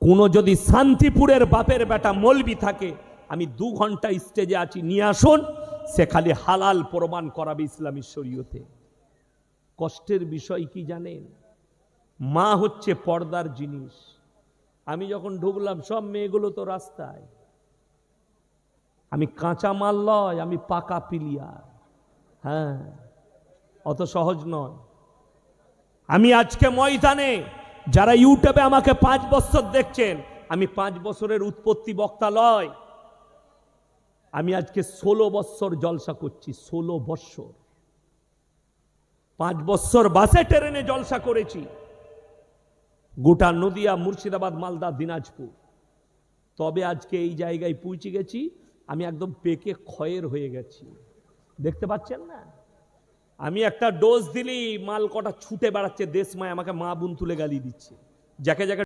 কোন যদি শান্তিপুরের বাপের বেটা মৌলবি থাকে, আমি 2 ঘন্টা স্টেজে আছি, নিয়ে আসুন, সে খালি হালাল প্রমাণ করাবে ইসলামী শরীয়তে। কষ্টের বিষয় কি জানেন? মা হচ্ছে পর্দার জিনিস। আমি যখন ঢুকলাম সব মেয়েগুলো তো রাস্তায়। আমি কাঁচা মাল লয়, আমি পাকা পিলিয়ার। হ্যাঁ, অত সহজ নয়। আমি আজকে ময়দানে, যারা ইউটিউবে আমাকে 5 বছর দেখছেন, আমি 5 বছরের উৎপত্তি বক্তা লয়। আমি আজকে 16 বছর জলসা করছি, 16 বছর। 5 বছর বাসে ট্রেনে জলসা করেছি, গোটা নদিয়া, মুর্শিদাবাদ, মালদা, দিনাজপুর। তবে আজকে এই জায়গায় পৌঁছে গেছি। আমি একদম পেকে ক্ষয়ের হয়ে গেছি, দেখতে পাচ্ছেন না? আমি একটা ডোজ দিলি মাল কটা ছুটে বেড়াচ্ছে, দেশ মায় আমাকে মা বোন তুলে গালি দিচ্ছে, যাকে যাকে